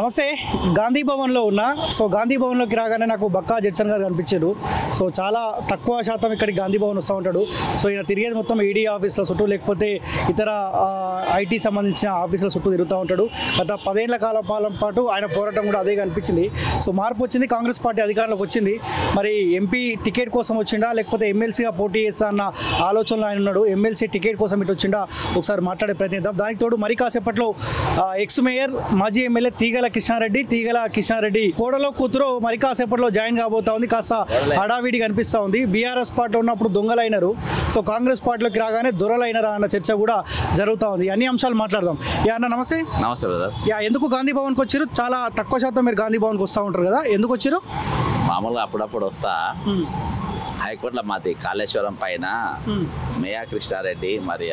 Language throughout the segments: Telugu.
నమస్తే. గాంధీ భవన్లో ఉన్నా. సో గాంధీ భవన్లోకి రాగానే నాకు బక్కా జడ్సన్ గారు కనిపించారు. సో చాలా తక్కువ శాతం ఇక్కడికి గాంధీ భవన్ వస్తూ ఉంటాడు. సో ఈయన తిరిగేది మొత్తం ఈడీ ఆఫీసుల చుట్టూ, లేకపోతే ఇతర ఐటీ సంబంధించిన ఆఫీసుల చుట్టూ తిరుగుతూ ఉంటాడు. గత 10 ఏళ్ల కాలం పాటు ఆయన పోరాటం కూడా అదే కనిపించింది. సో మార్పు వచ్చింది, కాంగ్రెస్ పార్టీ అధికారంలోకి వచ్చింది. మరి ఎంపీ టికెట్ కోసం వచ్చిండా, లేకపోతే ఎమ్మెల్సీగా పోటీ చేస్తా అన్న ఆలోచనలో ఆయన ఉన్నాడు. ఎమ్మెల్సీ టికెట్ కోసం ఇటు వచ్చిండా, ఒకసారి మాట్లాడే ప్రయత్నిద్దాం. దానికి తోడు మరి కాసేపట్లో ఎక్స్ మేయర్ మాజీ ఎమ్మెల్యే తీగల కృష్ణారెడ్డి కోడలో కూతురు మరి కాసేపట్లో జాయిన్ కాబోతా ఉంది. కాస్త హడావిడి కనిపిస్తూ ఉంది. బీఆర్ఎస్ పార్టీలో ఉన్నప్పుడు దొంగలైనరు, సో కాంగ్రెస్ పార్టీలోకి రాగానే దొరలైనరా అన్న చర్చ కూడా జరుగుతూ ఉంది. అన్ని అంశాలు మాట్లాడదాం. యా అన్న నమస్తే. నమస్తే బ్రదర్. యా, ఎందుకు గాంధీ భవన్కి వచ్చారు? చాలా తక్కువ శాతం మీరు గాంధీ భవన్కి వస్తూ ఉంటారు కదా, ఎందుకు వచ్చారు? మామూలుగా అప్పుడప్పుడు వస్తా. హైకోర్టులో మాది కాళేశ్వరం పైన మేయా కృష్ణారెడ్డి మరి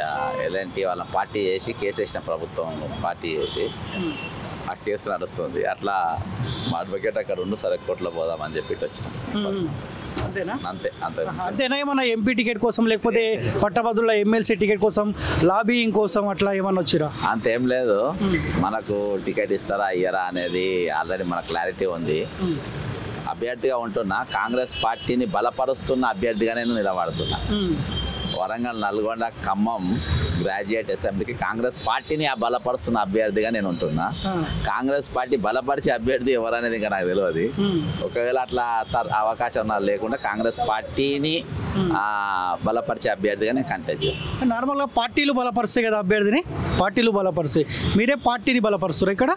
ఎలాంటి వాళ్ళ పార్టీ చేసి కేసు వేసిన ప్రభుత్వం పార్టీ చేసి ఆ కేసు నడుస్తుంది. అట్లా మా అడ్వకేట్ అక్కడ ఉండు, సరే కోర్టులో పోదామని చెప్పి వచ్చినాం. అంతేనా? అంతేనా? ఏమన్నా ఎంపీ టికెట్ కోసం, లేకపోతే పట్టభద్రుల ఎమ్మెల్సీ టికెట్ కోసం, లాబింగ్ కోసం అట్లా ఏమన్నా వచ్చిరా? అంతేం లేదు. మనకు టికెట్ ఇస్తారా ఇయ్యరా అనేది ఆల్రెడీ మన క్లారిటీ ఉంది. అభ్యర్థిగా ఉంటున్నా, కాంగ్రెస్ పార్టీని బలపరుస్తున్న అభ్యర్థిగా నేను నిలబడుతున్నా. వరంగల్, నల్గొండ, ఖమ్మం గ్రాడ్యుయేట్ అసెంబ్లీకి కాంగ్రెస్ పార్టీని బలపరుస్తున్న అభ్యర్థిగా నేను ఉంటున్నా. కాంగ్రెస్ పార్టీ బలపరిచే అభ్యర్థి ఎవరనేది ఇంకా నాకు తెలియదు. ఒకవేళ అట్లా అవకాశం నాకు లేకుండా కాంగ్రెస్ పార్టీని బలపరిచే అభ్యర్థిగా నేను కంటెస్ట్ చేస్తాను. నార్మల్గా పార్టీలు బలపరిస్తాయి కదా అభ్యర్థిని, పార్టీలు బలపరిస్తాయి. మీరే పార్టీని బలపరుస్తారు ఇక్కడ?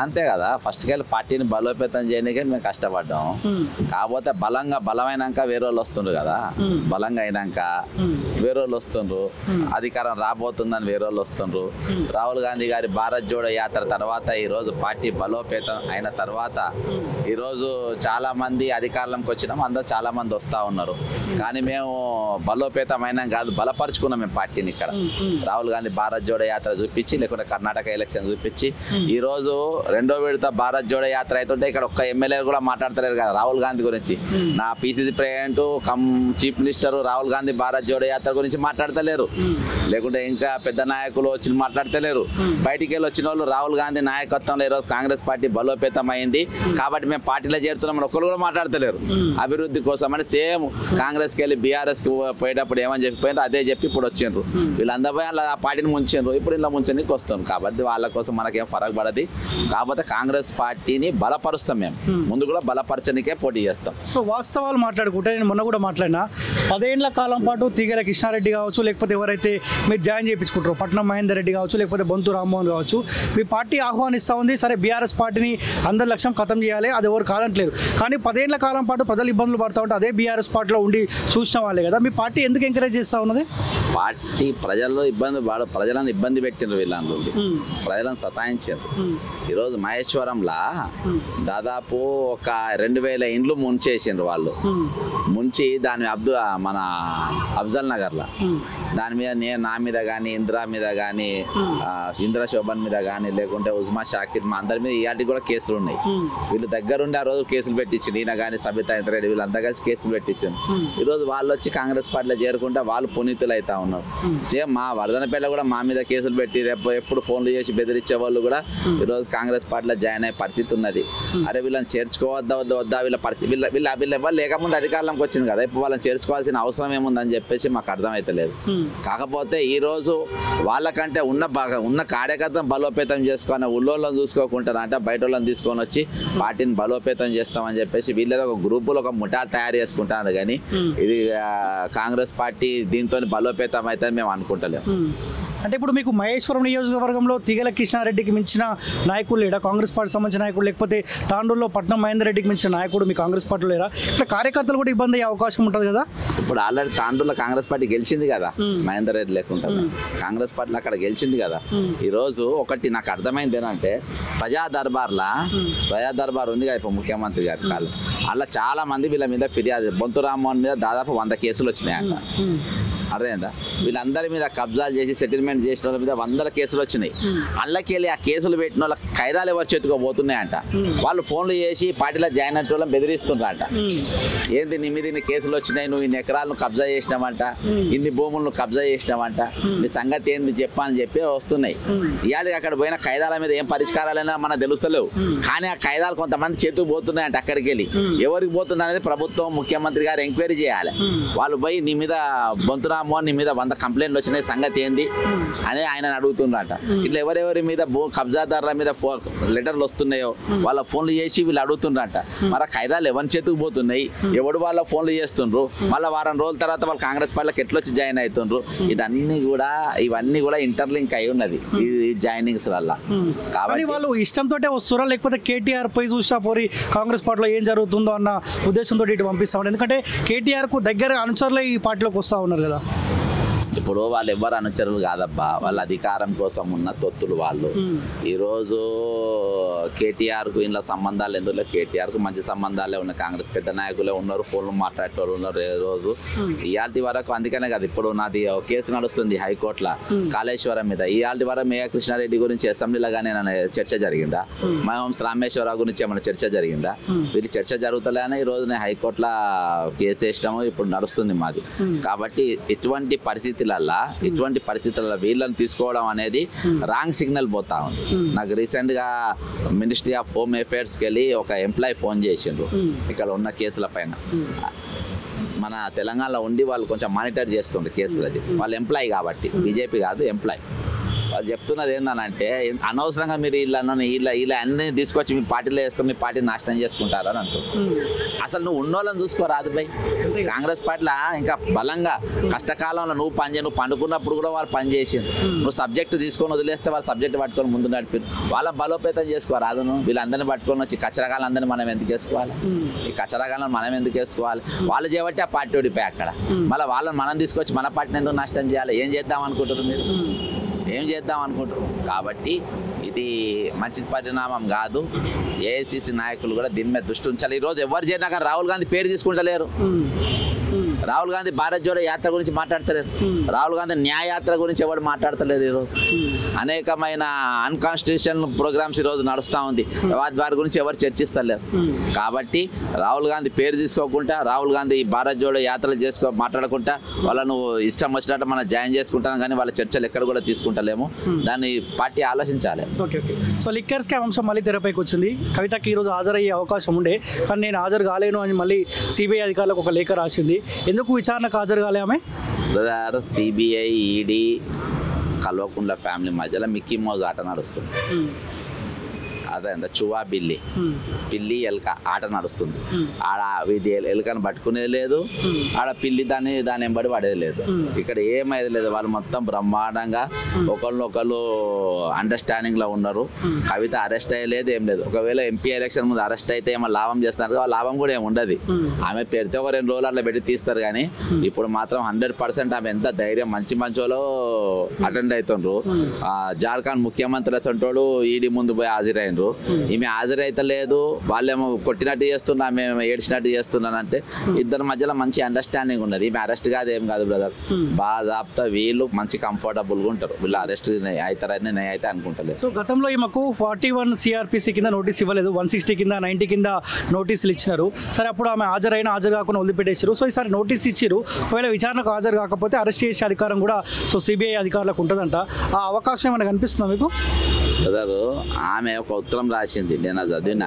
అంతే కదా. ఫస్ట్కి వెళ్ళి పార్టీని బలోపేతం చేయడానికే మేము కష్టపడ్డాం. కాకపోతే బలమైనాక వేరే వాళ్ళు వస్తుండ్రు కదా, బలంగా అయినాక వేరే వాళ్ళు వస్తుండ్రు, అధికారం రాబోతుందని వేరే వాళ్ళు వస్తుండ్రు. రాహుల్ గాంధీ గారి భారత్ జోడో యాత్ర తర్వాత ఈరోజు పార్టీ బలోపేతం అయిన తర్వాత ఈరోజు చాలా మంది అధికారంలోకి వచ్చినాం. అందరూ చాలా మంది వస్తూ ఉన్నారు. కానీ మేము బలోపేతం అయినాం కాదు, బలపరుచుకున్నాం మేము పార్టీని. ఇక్కడ రాహుల్ గాంధీ భారత్ జోడో యాత్ర చూపించి, లేకుంటే కర్ణాటక ఎలక్షన్ చూపించి, ఈరోజు 2వ విడత భారత్ జోడో యాత్ర అవుతుంటే ఇక్కడ ఒక్క ఎమ్మెల్యే కూడా మాట్లాడతలేరు కదా రాహుల్ గాంధీ గురించి. నా PCC president chief minister Rahul Gandhi Bharat Jodo Yatra గురించి మాట్లాడతలేరు, లేకుంటే ఇంకా పెద్ద నాయకులు వచ్చి మాట్లాడతలేరు. బయటికి వెళ్ళి వచ్చిన వాళ్ళు రాహుల్ గాంధీ నాయకత్వంలో ఈరోజు కాంగ్రెస్ పార్టీ బలోపేతం అయింది కాబట్టి మేము పార్టీలో చేరుతున్నామని ఒక్కరు కూడా మాట్లాడతలేరు. అభివృద్ధి కోసం అని సేమ్ కాంగ్రెస్కి వెళ్ళి బీఆర్ఎస్కి పోయేటప్పుడు ఏమని చెప్పిపోయినారు అదే చెప్పి ఇప్పుడు వచ్చిండ్రు. వీళ్ళందరూ పోయి అలా ఆ పార్టీని ముంచిండ్రు, ఇప్పుడు ఇలా ముంచడానికి వస్తుంది. కాబట్టి వాళ్ళ కోసం మనకేం ఫరక్ పడది. కాకపోతే కాంగ్రెస్ పార్టీని బలపరుస్తాం, మేము ముందు కూడా బలపరచనికే పోటీ చేస్తాం. సో వాస్తవాలు మాట్లాడుకుంటే నేను మొన్న కూడా మాట్లాడినా, 10 ఏళ్ల కాలం పాటు తీగల కృష్ణారెడ్డి కావచ్చు, లేకపోతే ఎవరైతే మీరు జాయిన్ చేయించుకుంటారో పట్నం మహేందర్ రెడ్డి కావచ్చు, లేకపోతే బొంతు రామ్మోహన్ కావచ్చు, మీ పార్టీ ఆహ్వానిస్తూ ఉంది. సరే బీఆర్ఎస్ పార్టీని అందరి లక్ష్యం ఖతం చేయాలి, అది ఎవరు కాదంటలేరు. కానీ 10 ఏళ్ల కాలం పాటు ప్రజలు ఇబ్బందులు పడుతూ ఉంటే అదే బీఆర్ఎస్ పార్టీలో ఉండి చూసిన వాళ్ళే కదా. మీ పార్టీ ఎందుకు ఎంకరేజ్ చేస్తూ ఉన్నది? పార్టీ ప్రజలను ఇబ్బంది పెట్టిండ్రు, వీళ్ళని ప్రజలను సతాయించారు. ఈరోజు మహేశ్వరంలో దాదాపు ఒక 2000 ఇండ్లు ముంచేసిండ్రు వాళ్ళు. ముంచి దాని మన అఫ్జల్ నగర్లో దాని మీద నా మీద కానీ, ఇందిరా మీద కానీ, ఇందిరా శోభన్ మీద కానీ, లేకుంటే ఉజ్మా షాకిర్ మా అందరి మీద ఇలాంటివి కూడా కేసులు ఉన్నాయి. వీళ్ళు దగ్గరుండి ఆ రోజు కేసులు పెట్టించింది. ఈయన కానీ సబితా ఇంద్రెడ్డి వీళ్ళంతా కలిసి కేసులు పెట్టించారు. ఈరోజు వాళ్ళు వచ్చి కాంగ్రెస్ పార్టీలో చేరుకుంటే వాళ్ళు పునీతులు అవుతా ఉన్నారు. సేమ్ మా వర్ధనపేట కూడా మా మీద కేసులు పెట్టి ఎప్పుడు ఫోన్లు చేసి బెదిరించే వాళ్ళు కూడా ఈరోజు కాంగ్రెస్ పార్టీలో జాయిన్ అయ్యే పరిస్థితి ఉన్నది. అరే వీళ్ళని చేర్చుకోవద్దా వీళ్ళ పరిస్థితి వీళ్ళ ఎవరు లేకముందు అధికారంలోకి వచ్చింది కదా, ఇప్పుడు వాళ్ళని చేర్చుకోవాల్సిన అవసరం ఏముందని చెప్పేసి మాకు అర్థమైతలేదు. కాకపోతే ఈరోజు వాళ్ళకంటే ఉన్న కార్యకర్తను బలోపేతం చేసుకొని ఊళ్ళోళ్ళని చూసుకోకుండా అంటే బయట వాళ్ళని తీసుకొని వచ్చి పార్టీని బలోపేతం చేస్తామని చెప్పేసి వీళ్ళేదో ఒక గ్రూపులో ఒక ముఠా తయారు చేసుకుంటారు. కానీ ఇది కాంగ్రెస్ పార్టీ దీంతో బలోపేతం అయితే మేము అనుకుంటలేము. అంటే ఇప్పుడు మీకు మహేశ్వరం నియోజకవర్గంలో తీగల కృష్ణారెడ్డికి మించిన నాయకులు లేడా? కాంగ్రెస్ పార్టీ సంబంధించిన నాయకుడు, లేకపోతే తాండూరులో పట్నం మహేందర్ రెడ్డికి మించిన నాయకుడు మీ కాంగ్రెస్ పార్టీలో లేరా? ఇట్లా కార్యకర్తలు కూడా ఇబ్బంది అయ్యే అవకాశం ఉంటుంది కదా. ఇప్పుడు ఆల్రెడీ తాండూరులో కాంగ్రెస్ పార్టీ గెలిచింది కదా, మహేందర్ రెడ్డి లేకుండా కాంగ్రెస్ పార్టీలో అక్కడ గెలిచింది కదా. ఈరోజు ఒకటి నాకు అర్థమైంది ఏంటంటే, ప్రజా దర్బార్ ఉంది కదా ఇప్పుడు ముఖ్యమంత్రి గారి కాళ్ళు, అలా చాలా మంది వీళ్ళ మీద ఫిర్యాదు. బొంతు రామ్మోహన్ మీద దాదాపు 100 కేసులు వచ్చినాయంట. అర్థమైందా? వీళ్ళందరి మీద కబ్జాలు చేసి సెటిల్మెంట్ చేసిన వాళ్ళ మీద 100 కేసులు వచ్చినాయి. అందులోకెళ్ళి ఆ కేసులు పెట్టిన వాళ్ళ ఖైదాలు ఎవరు చేతుకోబోతున్నాయంట. వాళ్ళు ఫోన్లు చేసి పార్టీలో జాయిన్ అయిన వాళ్ళని బెదిరిస్తున్నారంట. ఏంది నీ మీద ఇన్ని కేసులు వచ్చినాయి, నువ్వు ఇన్ని ఎకరాలను కబ్జా చేసినావంట, ఇన్ని భూములను కబ్జా చేసినావంట, నీ సంగతి ఏంది చెప్పని చెప్పి వస్తున్నాయి. ఇవాళకి అక్కడ పోయిన ఖైదాల మీద ఏం పరిష్కారాలైనా మనకు తెలుస్తలేవు. కానీ ఆ ఖైదాలు కొంతమంది చేతుకు పోతున్నాయంట. అక్కడికి వెళ్ళి ఎవరికి పోతున్నా అనేది ప్రభుత్వం ముఖ్యమంత్రి గారు ఎంక్వైరీ చేయాలి. వాళ్ళు పోయి నీ మీద బొంతురామో నీ మీద 100 కంప్లైంట్లు వచ్చినాయి, సంగతి ఏంది అని ఆయన అడుగుతున్నారట. ఇట్లా ఎవరెవరి మీద కబ్జాదారుల మీద లెటర్లు వస్తున్నాయో వాళ్ళ ఫోన్లు చేసి వీళ్ళు అడుగుతున్నారట. మరి ఖైదాలు ఎవరి చేతుకు పోతున్నాయి, ఎవడు వాళ్ళ ఫోన్లు చేస్తుండ్రు, మళ్ళీ వారం రోజుల తర్వాత వాళ్ళు కాంగ్రెస్ పార్టీలోకి ఎట్లొచ్చి జాయిన్ అవుతుండ్రు, ఇవన్నీ కూడా ఇంటర్లింక్ అయి ఉన్నది ఈ జాయినింగ్స్ వల్ల. కాబట్టి వాళ్ళు ఇష్టంతో వస్తురా, లేకపోతే కేటీఆర్ పోయి చూసా పోరి కాంగ్రెస్ పార్టీలో ఏం జరుగుతుందో అన్న ఉద్దేశంతో ఇటు పంపిస్తాం. ఎందుకంటే కేటీఆర్ కు దగ్గర అనుచరులే ఈ పార్టీలోకి వస్తూ ఉన్నారు కదా. ఇప్పుడు వాళ్ళు ఎవరు అనుచరులు కాదబ్బా, వాళ్ళ అధికారం కోసం ఉన్న తొత్తులు వాళ్ళు. ఈరోజు కేటీఆర్కు ఇంట్లో సంబంధాలు ఎందుకు, కేటీఆర్కు మంచి సంబంధాలే ఉన్నాయి, కాంగ్రెస్ పెద్ద నాయకులే ఉన్నారు, ఫోన్లు మాట్లాడేటోళ్ళు ఉన్నారు. ఏ రోజు ఇవాళ వరకు అందుకనే కదా ఇప్పుడు నాది కేసు నడుస్తుంది హైకోర్టులో కాళేశ్వరం మీద. ఇవాళ వరకు మేయ కృష్ణారెడ్డి గురించి అసెంబ్లీలో కానీ చర్చ జరిగిందా, మహంస్ రామేశ్వరరావు గురించి ఏమైనా చర్చ జరిగిందా? వీళ్ళు చర్చ జరుగుతలేనే ఈరోజు నేను హైకోర్టులో కేసు వేసినాము, ఇప్పుడు నడుస్తుంది మాది. కాబట్టి ఇటువంటి పరిస్థితులలో వీళ్ళని తీసుకోవడం అనేది రాంగ్ సిగ్నల్ పోతా ఉంది. నాకు రీసెంట్గా మినిస్ట్రీ ఆఫ్ హోమ్ అఫేర్స్కి వెళ్ళి ఒక ఎంప్లాయీ ఫోన్ చేసిండ్రు ఇక్కడ ఉన్న కేసుల పైన. మన తెలంగాణలో ఉండి వాళ్ళు కొంచెం మానిటర్ చేస్తుండ్రు కేసులది. వాళ్ళు ఎంప్లాయీ కాబట్టి, బీజేపీ కాదు, ఎంప్లాయీ. వాళ్ళు చెప్తున్నది ఏంటంటే అనవసరంగా మీరు ఇలా అన్నీ తీసుకొచ్చి మీ పార్టీలో వేసుకొని మీ పార్టీని నాశనం చేసుకుంటారని అంటారు. అసలు నువ్వు ఉన్నోళ్ళని చూసుకోరాదు భయ్. కాంగ్రెస్ పార్టీలో ఇంకా బలంగా కష్టకాలంలో నువ్వు పండుకున్నప్పుడు కూడా వాళ్ళు పని చేసిండ్రు. నువ్వు సబ్జెక్టు తీసుకొని వదిలేస్తే వాళ్ళు సబ్జెక్టు పట్టుకొని ముందు నడిపి వాళ్ళ బలోపేతం చేసుకోరాదు. నువ్వు వీళ్ళందరినీ పట్టుకొని వచ్చి కచ్చరగాళ్ళందరినీ మనం ఎందుకు వేసుకోవాలి? ఈ కచ్చరగాళ్ళని మనం ఎందుకు వేసుకోవాలి? వాళ్ళు చేయబట్టి ఆ పార్టీ ఓడిపోయి అక్కడ మళ్ళీ వాళ్ళని మనం తీసుకొచ్చి మన పార్టీని ఎందుకు నష్టం చేయాలి? ఏం చేద్దాం అనుకుంటారు మీరు? ఏం చేద్దాం అనుకుంటారు? కాబట్టి ఇది మంచి పరిణామం కాదు. ఏఐసిసి నాయకులు కూడా దీని మీద దృష్టి ఉంచాలి. ఈరోజు ఎవరు చేరినా కానీ రాహుల్ గాంధీ పేరు తీసుకుంటలేరు. రాహుల్ గాంధీ భారత్ జోడో యాత్ర గురించి మాట్లాడతలేరు. రాహుల్ గాంధీ న్యాయయాత్ర గురించి ఎవరు మాట్లాడతలేదు. ఈరోజు అనేకమైన అన్కాన్స్టిట్యూషన్ ప్రోగ్రామ్స్ ఈరోజు నడుస్తూ ఉంది, వారి గురించి ఎవరు చర్చిస్తలేరు. కాబట్టి రాహుల్ గాంధీ పేరు తీసుకోకుండా, రాహుల్ గాంధీ భారత్ జోడో యాత్రలు మాట్లాడకుండా వాళ్ళను ఇష్టం వచ్చినట్టు మనం జాయిన్ చేసుకుంటాం, కానీ వాళ్ళ చర్చలు ఎక్కడ కూడా తీసుకుంటలేము. దాన్ని పార్టీ ఆలోచించాలి. ఓకే. సో లిక్కర్ స్కామ్ అంశం మళ్ళీ తెరపైకి వచ్చింది. కవితకి ఈరోజు హాజరయ్యే అవకాశం ఉండే, కానీ నేను హాజరు కాలేను అని మళ్ళీ సిబిఐ అధికారులకు ఒక లేఖ రాసింది. ఎందుకు విచారణకు హాజరు కాలే ఆమె? Brother, CBI, ED, Kalvakuntla family మధ్యలో మిక్కీ మౌజ్ ఆట నడుస్తుంది. అదే చువా పిల్లి ఎలుక ఆట నడుస్తుంది. ఆడ ఇది ఎలుకను పట్టుకునేది లేదు, ఆడ పిల్లి దాని వెంబడి పడేది లేదు. ఇక్కడ ఏమైతే లేదు, వాళ్ళు మొత్తం బ్రహ్మాండంగా ఒకళ్ళు అండర్స్టాండింగ్ లో ఉన్నారు. కవిత అరెస్ట్ అయ్యలేదు, ఏం లేదు. ఒకవేళ ఎంపీ ఎలక్షన్ ముందు అరెస్ట్ అయితే ఏమో లాభం చేస్తున్నారు, లాభం కూడా ఏమి ఉండదు. ఆమె పెడితే ఒక 2 రోజులు అట్లా పెట్టి తీస్తారు. కానీ ఇప్పుడు మాత్రం 100% ఆమె ఎంత ధైర్యం, మంచి వాళ్ళు అటెండ్ అవుతుండ్రు. జార్ఖండ్ ముఖ్యమంత్రి అసంటోడు ఈడీ ముందు పోయి హాజరైండ్రు. ఈమె హాజరైతే లేదు, వాళ్ళేమో కొట్టినట్టు చేస్తున్నా, మేము ఏడ్చినట్టు చేస్తున్నానంటే ఇద్దరి మధ్యలో మంచి అండర్స్టాండింగ్ ఉన్నది. ఈమె అరెస్ట్ కాదు, ఏం కాదు బ్రదర్. బాగా వీళ్ళు మంచి కంఫర్టబుల్గా ఉంటారు. వీళ్ళు అరెస్ట్ అవుతారని నేను అయితే అనుకుంటలేదు. సో గతంలో ఈమెకు 41 సిఆర్పిసి కింద నోటీస్ ఇవ్వలేదు, 160 కింద 90 కింద నోటీసులు ఇచ్చినారు. సరే, అప్పుడు ఆమె హాజరు కాకుండా వదిలిపెట్టేసారు. సో ఈసారి నోటీస్ ఇచ్చారు. ఒకవేళ విచారణకు హాజరు కాకపోతే అరెస్ట్ చేసే అధికారం కూడా సో సిబిఐ అధికారులకు ఉంటుందంట. ఆ అవకాశం ఏమైనా కనిపిస్తుందా మీకు? బ్రదరు, ఆమె ఒక ఉత్తరం రాసింది, నేను చదివిన.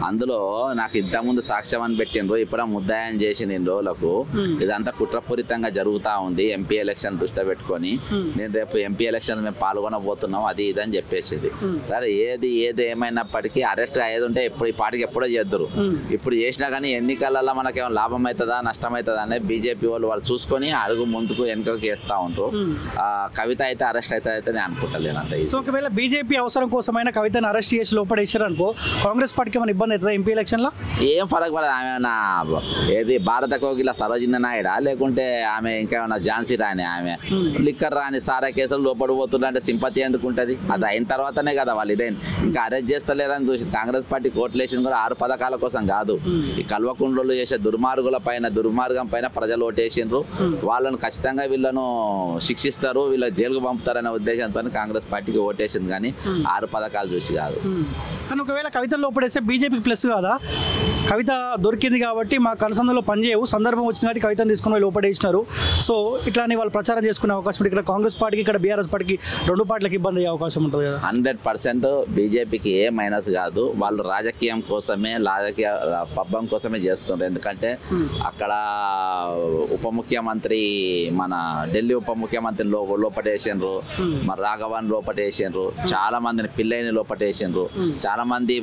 అందులో నాకు ఇంతకుముందు సాక్ష్యం అని పెట్టిండ్రు, ఇప్పుడు ముద్దాయం చేసిన 2 రోజులకు ఇదంతా కుట్రపూరితంగా జరుగుతూ ఉంది, ఎంపీ ఎలక్షన్ దృష్టిలో పెట్టుకొని నేను రేపు ఎంపీ ఎలక్షన్ మేము పాల్గొనబోతున్నాం, అది ఇదని చెప్పేసింది. సరే, ఏది ఏమైనప్పటికీ అరెస్ట్ అయ్యేది ఉంటే ఈ పార్టీకి ఎప్పుడో చేద్దరు. ఇప్పుడు చేసినా కానీ ఎన్నికలలో మనకేమో లాభం అవుతుందా నష్టం అవుతుందా అనేది బీజేపీ వాళ్ళు చూసుకొని అడుగు ముందుకు వెనుకకి వేస్తూ ఉంటారు. కవిత అయితే అరెస్ట్ అయితే నేను అనుకుంటలేను అంత. సో ఒకవేళ బీజేపీ అవసరం కోసమైనా కవితను అరెస్ట్ చేసి లోపడేసారు అనుకో కాంగ్రెస్ పార్టీకి ఏమైనా ఇబ్బంది అవుతుందా ఎంపీ ఎలక్షన్లో? ఏం ఫరక్ పడదు. ఆమె ఏమన్నా ఏది భారత కోకిల సరోజిని నాయుడా లేకుంటే ఆమె ఇంకేమన్నా ఝాన్సీ రాని ఆమె లిక్కర్ రాని సారా కేసులు లోపడిపోతుండే అంటే సింపతి ఎందుకు ఉంటుంది? అది అయిన తర్వాతనే కదా వాళ్ళు ఇదేం ఇంకా అరెస్ట్ చేస్తలేరని చూసి కాంగ్రెస్ పార్టీ కోట్లేసింది కూడా 6 పథకాల కోసం కాదు. ఈ కల్వకుండ్లు చేసే దుర్మార్గం పైన ప్రజలు ఓటేసిండ్రు. వాళ్ళను ఖచ్చితంగా వీళ్ళను శిక్షిస్తారు, వీళ్ళ జైలుకు పంపుతారనే ఉద్దేశంతో కాంగ్రెస్ పార్టీకి ఓటేసింది కానీ 6 పథకాలు చూసి కాదు. కానీ ఒకవేళ కవిత లోపడేస్తే బీజేపీకి ప్లస్ కాదా? కవిత దొరికింది కాబట్టి మా కనసందులో పనిచేయవు, సందర్భం వచ్చింది కాబట్టి కవితను తీసుకుని లోపడేసినారు. సో ఇట్లానే వాళ్ళు ప్రచారం చేసుకునే అవకాశం ఉంటుంది. ఇక్కడ కాంగ్రెస్ పార్టీకి ఇక్కడ బీఆర్ఎస్ పార్టీకి 2 పార్టీలకు ఇబ్బంది అయ్యే అవకాశం ఉంటుంది కదా. 100% బీజేపీకి ఏ మైనస్ కాదు. వాళ్ళు రాజకీయం కోసమే పబ్బం కోసమే చేస్తున్నారు. ఎందుకంటే అక్కడ ఉప ముఖ్యమంత్రి మన ఢిల్లీ ఉప ముఖ్యమంత్రి లోపటేసిండ్రు, మరి రాఘవన్ లోపటేసిండ్రు, చాలా మందిని పిల్లైని లోపటేసిండ్రు, చాలా మంది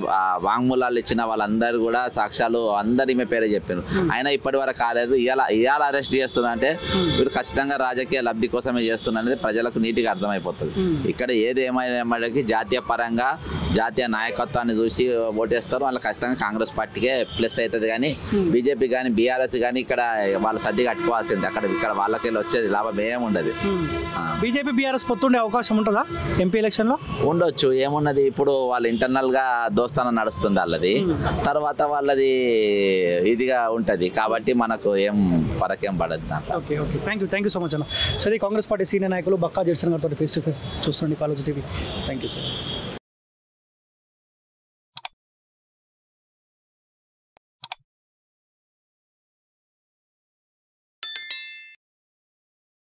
వాంగ్మూలాలు ఇచ్చిన వాళ్ళందరూ కూడా సాక్ష్యాలు అందరి ఈమె పేరే చెప్పారు. అయినా ఇప్పటి వరకు కాలేదు. ఇవాళ అరెస్ట్ చేస్తున్నా అంటే వీడు ఖచ్చితంగా రాజకీయ లబ్ధి కోసమే చేస్తున్నా అనేది ప్రజలకు నీట్గా అర్థమైపోతుంది. ఇక్కడ ఏది ఏమైనప్పటికీ జాతీయ పరంగా జాతీయ నాయకత్వాన్ని చూసి ఓటేస్తారు. వాళ్ళు ఖచ్చితంగా కాంగ్రెస్ పార్టీకే ప్లస్ అవుతుంది. కానీ బీజేపీ కానీ బీఆర్ఎస్ కానీ ఇక్కడ వాళ్ళ సర్ది కట్టుకోవాల్సింది. ఇక్కడ వాళ్ళకి వచ్చేది లాభం ఏముండదు. బీజేపీ బీఆర్ఎస్ పొత్తుండే అవకాశం ఉంటుందా ఎంపీ ఎలక్షన్లో? ఉండొచ్చు. ఏమున్నది, ఇప్పుడు వాళ్ళు ఇంటర్నల్గా దోస్తానం నడుస్తుంది వాళ్ళది, తర్వాత వాళ్ళది ఇదిగా ఉంటుంది కాబట్టి మనకు ఏం ఫరకేం పడదు దాంట్లో. Okay okay thank you so much అన్న. సో ఇది కాంగ్రెస్ పార్టీ సీనియర్ నాయకులు బక్కా జెట్సన్ గారితో ఫేస్ టు ఫేస్ చూస్తుండే college TV. Thank you so much.